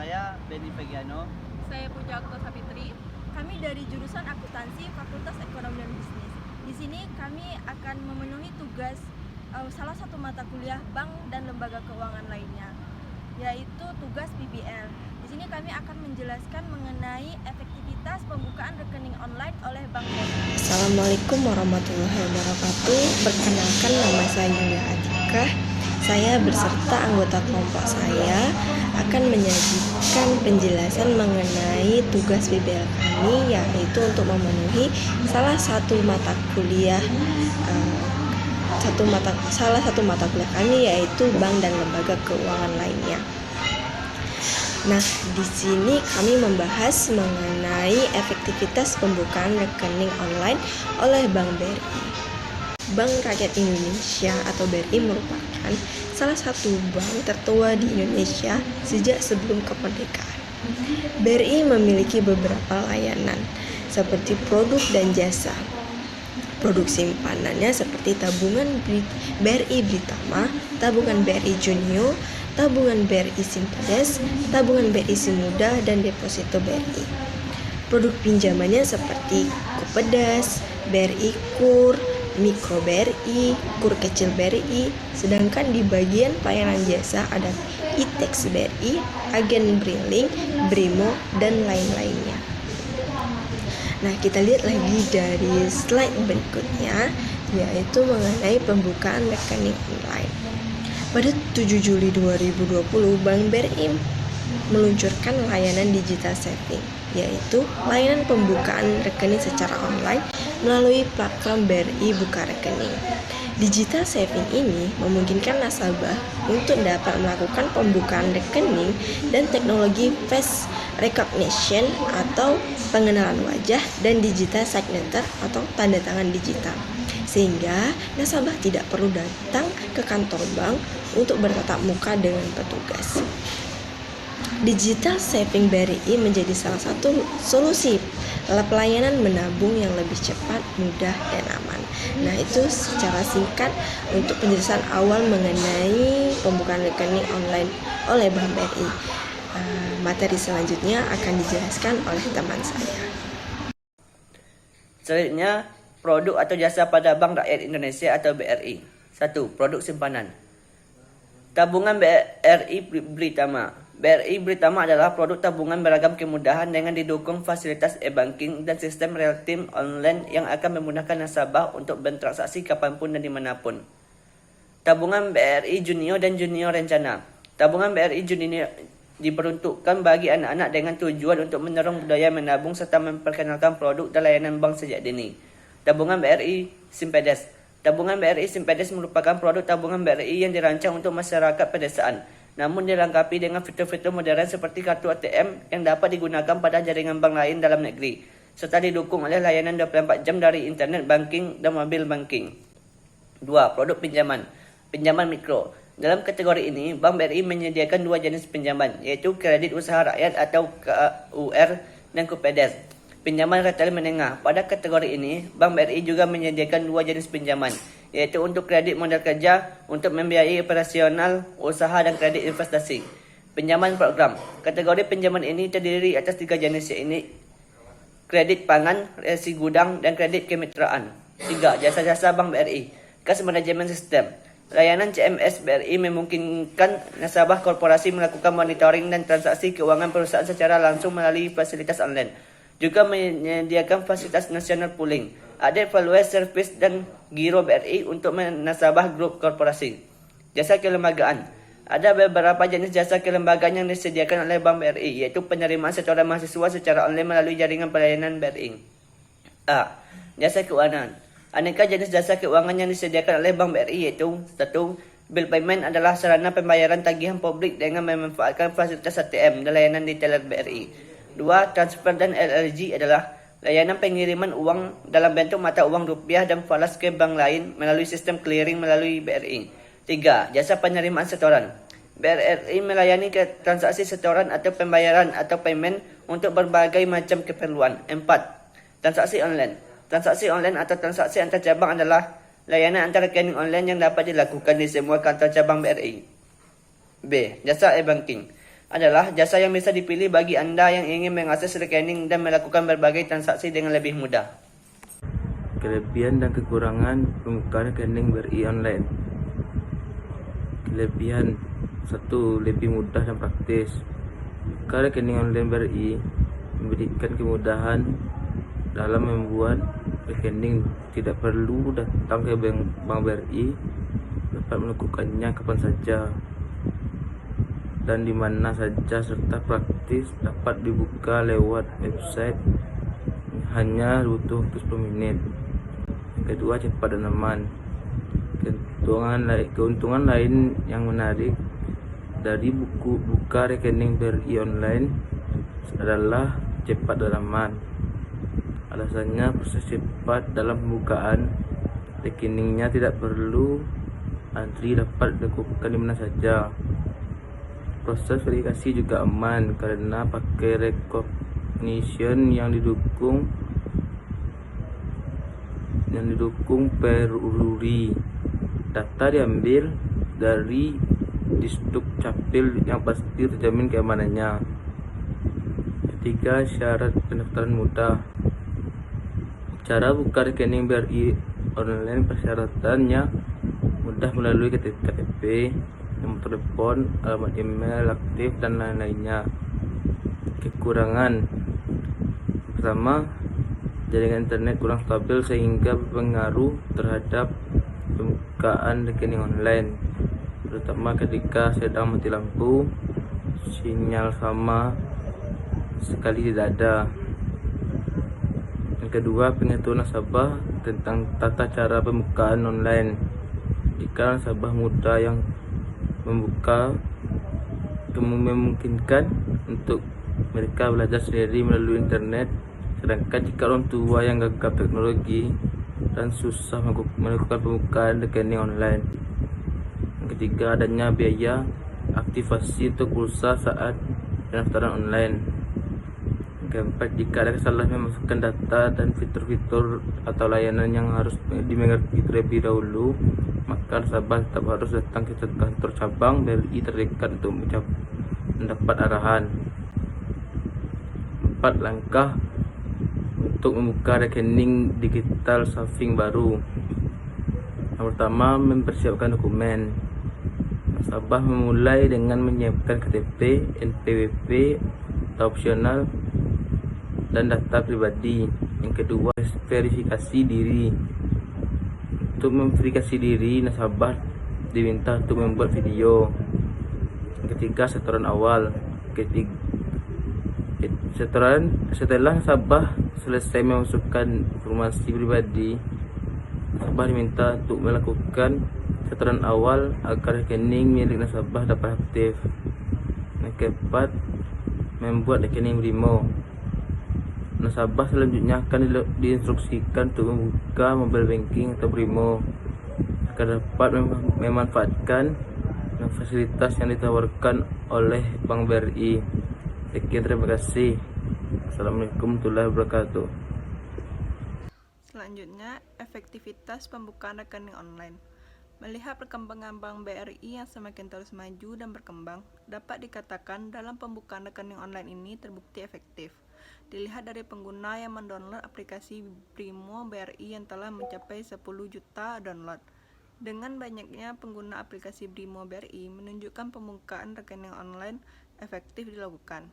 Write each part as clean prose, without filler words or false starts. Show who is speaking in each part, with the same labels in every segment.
Speaker 1: saya Benny Fegiano.
Speaker 2: Saya Puja Okto Sapitri.
Speaker 3: Kami dari jurusan Akuntansi Fakultas Ekonomi dan Bisnis. Di sini kami akan memenuhi tugas salah satu mata kuliah bank dan lembaga keuangan lainnya, yaitu tugas PBL. Di sini kami akan menjelaskan mengenai efektivitas pembukaan rekening online oleh Bank BRI.
Speaker 4: Assalamualaikum warahmatullahi wabarakatuh. Perkenalkan, nama saya Yulia Atika. Saya beserta anggota kelompok saya akan menyajikan penjelasan mengenai tugas PBL kami, yaitu untuk memenuhi salah satu mata kuliah kami, yaitu bank dan lembaga keuangan lainnya. Nah, di sini kami membahas mengenai efektivitas pembukaan rekening online oleh Bank BRI. Bank Rakyat Indonesia atau BRI merupakan salah satu bank tertua di Indonesia sejak sebelum kemerdekaan. BRI memiliki beberapa layanan seperti produk dan jasa. Produk simpanannya seperti tabungan BRI Britama, tabungan BRI Junior, tabungan BRI Simpedes, tabungan BRI Simuda, dan deposito BRI. Produk pinjamannya seperti Kupedas, BRI Kur, Mikro BRI, Kur Kecil BRI, sedangkan di bagian pelayanan jasa ada ITEX BRI, Agen Briling, Brimo, dan lain-lainnya. Nah, kita lihat lagi dari slide berikutnya, yaitu mengenai pembukaan rekening online. Pada 7 Juli 2020, Bank BRI meluncurkan layanan digital saving, yaitu layanan pembukaan rekening secara online melalui platform BRI Buka Rekening. Digital saving ini memungkinkan nasabah untuk dapat melakukan pembukaan rekening dan teknologi face recognition atau pengenalan wajah dan digital signature atau tanda tangan digital, sehingga nasabah tidak perlu datang ke kantor bank untuk bertatap muka dengan petugas. Digital saving BRI menjadi salah satu solusi pelayanan menabung yang lebih cepat, mudah, dan aman. Nah, itu secara singkat untuk penjelasan awal mengenai pembukaan rekening online oleh Bank BRI. Materi selanjutnya akan dijelaskan oleh teman saya.
Speaker 1: Selanjutnya, produk atau jasa pada Bank Rakyat Indonesia atau BRI. 1. Produk simpanan. Tabungan BRI Britama. BRI Britama adalah produk tabungan beragam kemudahan dengan didukung fasilitas e-banking dan sistem real-time online yang akan memudahkan nasabah untuk bertransaksi kapanpun dan dimanapun. Tabungan BRI Junior dan Junior Rencana. Tabungan BRI Junior diperuntukkan bagi anak-anak dengan tujuan untuk mendorong budaya menabung serta memperkenalkan produk dan layanan bank sejak dini. Tabungan BRI Simpedes. Tabungan BRI Simpedes merupakan produk tabungan BRI yang dirancang untuk masyarakat pedesaan, namun dilengkapi dengan fitur-fitur modern seperti kartu ATM yang dapat digunakan pada jaringan bank lain dalam negeri, serta didukung oleh layanan 24 jam dari internet banking dan mobil banking. 2. Produk pinjaman. Pinjaman mikro. Dalam kategori ini, Bank BRI menyediakan dua jenis pinjaman, yaitu kredit usaha rakyat atau KUR dan Kupedes. Pinjaman retail menengah. Pada kategori ini, Bank BRI juga menyediakan dua jenis pinjaman, yaitu untuk kredit modal kerja untuk membiayai operasional usaha dan kredit investasi. Pinjaman program. Kategori pinjaman ini terdiri atas tiga jenis, yaitu kredit pangan, resi gudang, dan kredit kemitraan. 3. Jasa-jasa Bank BRI. Cash Management System. Layanan CMS BRI memungkinkan nasabah korporasi melakukan monitoring dan transaksi keuangan perusahaan secara langsung melalui fasilitas online. Juga menyediakan fasilitas national pooling, ada evaluasi service dan giro BRI untuk nasabah grup korporasi. Jasa kelembagaan. Ada beberapa jenis jasa kelembagaan yang disediakan oleh Bank BRI, yaitu penerimaan setoran mahasiswa secara online melalui jaringan pelayanan BRI. A. Jasa keuangan. Aneka jenis jasa keuangan yang disediakan oleh Bank BRI yaitu 1. Bill payment adalah sarana pembayaran tagihan publik dengan memanfaatkan fasilitas ATM dan layanan di teller BRI. 2. Transfer dan LLG adalah layanan pengiriman uang dalam bentuk mata uang rupiah dan falas ke bank lain melalui sistem clearing melalui BRI. 3. Jasa penerimaan setoran. BRI melayani transaksi setoran atau pembayaran atau payment untuk berbagai macam keperluan. 4. Transaksi online. Transaksi online atau transaksi antar cabang adalah layanan antar rekening online yang dapat dilakukan di semua kantor cabang BRI. B. Jasa e-banking. adalah jasa yang bisa dipilih bagi Anda yang ingin mengakses rekening dan melakukan berbagai transaksi dengan lebih mudah.
Speaker 5: Kelebihan dan kekurangan pembukaan rekening BRI online. Kelebihan: 1. Lebih mudah dan praktis. Buka rekening online BRI memberikan kemudahan dalam membuat rekening. Tidak perlu datang ke bank BRI, dapat melakukannya kapan saja dan di mana saja, serta praktis, dapat dibuka lewat website, hanya butuh waktu 10 menit. Kedua, cepat dan aman. Keuntungan lain yang menarik dari buka rekening BRI online adalah cepat dan aman. Alasannya, proses cepat dalam pembukaan rekeningnya, tidak perlu antri, dapat dilakukan di mana saja. Proses verifikasi juga aman karena pakai recognition yang didukung peruri. Data diambil dari Disduk Capil yang pasti terjamin keamanannya. Ketiga, syarat pendaftaran mudah. Cara buka rekening BRI online, persyaratannya mudah melalui KTP, nomor telepon, alamat email aktif, dan lain-lainnya. Kekurangan: pertama, jaringan internet kurang stabil sehingga berpengaruh terhadap pembukaan rekening online, terutama ketika sedang mati lampu, sinyal sama sekali tidak ada. Yang kedua, pengetahuan nasabah tentang tata cara pembukaan online. Jika nasabah muda yang membuka, memungkinkan untuk mereka belajar sendiri melalui internet, sedangkan jika orang tua yang gagap teknologi dan susah melakukan pembukaan rekening online. Yang ketiga, adanya biaya aktivasi untuk pulsa saat pendaftaran online. Yang keempat, jika ada kesalahan memasukkan data dan fitur-fitur atau layanan yang harus dimengerti terlebih dahulu, maka nasabah tetap harus datang ke kantor cabang BRI terdekat untuk mendapat arahan. 4. Langkah untuk membuka rekening digital saving baru. Yang pertama, mempersiapkan dokumen. Nasabah memulai dengan menyiapkan KTP, NPWP, atau opsional, dan data pribadi. Yang kedua, verifikasi diri. Untuk memverifikasi diri, nasabah diminta untuk membuat video. Yang ketiga, setoran awal. Setelah nasabah selesai memasukkan informasi pribadi, nasabah diminta untuk melakukan setoran awal agar rekening milik nasabah dapat aktif. Yang keempat, membuat rekening BRIMO. Nasabah selanjutnya akan diinstruksikan untuk membuka mobile banking atau BRIMO agar dapat memanfaatkan fasilitas yang ditawarkan oleh Bank BRI. Sekian, terima kasih. Assalamualaikum warahmatullahi wabarakatuh.
Speaker 2: Selanjutnya, efektivitas pembukaan rekening online. Melihat perkembangan Bank BRI yang semakin terus maju dan berkembang, dapat dikatakan dalam pembukaan rekening online ini terbukti efektif. Dilihat dari pengguna yang mendownload aplikasi BRIMO BRI yang telah mencapai 10 juta download. Dengan banyaknya pengguna aplikasi BRIMO BRI menunjukkan pembukaan rekening online efektif dilakukan.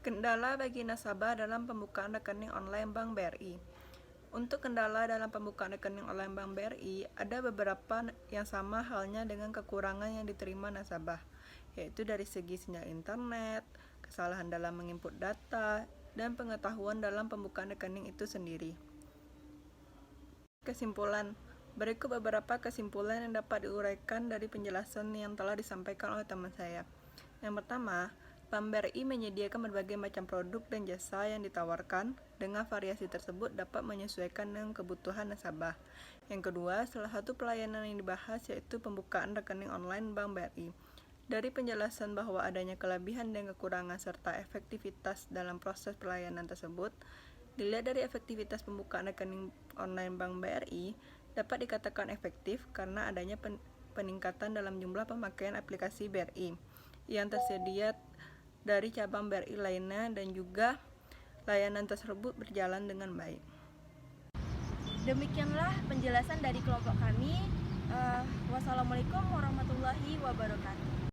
Speaker 2: Kendala bagi nasabah dalam pembukaan rekening online Bank BRI. Untuk kendala dalam pembukaan rekening online Bank BRI, ada beberapa yang sama halnya dengan kekurangan yang diterima nasabah, yaitu dari segi sinyal internet, kesalahan dalam menginput data, dan pengetahuan dalam pembukaan rekening itu sendiri. Kesimpulan. Berikut beberapa kesimpulan yang dapat diuraikan dari penjelasan yang telah disampaikan oleh teman saya. Yang pertama, Bank BRI menyediakan berbagai macam produk dan jasa yang ditawarkan, dengan variasi tersebut dapat menyesuaikan dengan kebutuhan nasabah. Yang kedua, salah satu pelayanan yang dibahas yaitu pembukaan rekening online Bank BRI. Dari penjelasan bahwa adanya kelebihan dan kekurangan serta efektivitas dalam proses pelayanan tersebut, dilihat dari efektivitas pembukaan rekening online Bank BRI, dapat dikatakan efektif karena adanya peningkatan dalam jumlah pemakaian aplikasi BRI. yang tersedia dari cabang BRI lainnya dan juga layanan tersebut berjalan dengan baik.
Speaker 3: Demikianlah penjelasan dari kelompok kami. Wassalamualaikum warahmatullahi wabarakatuh.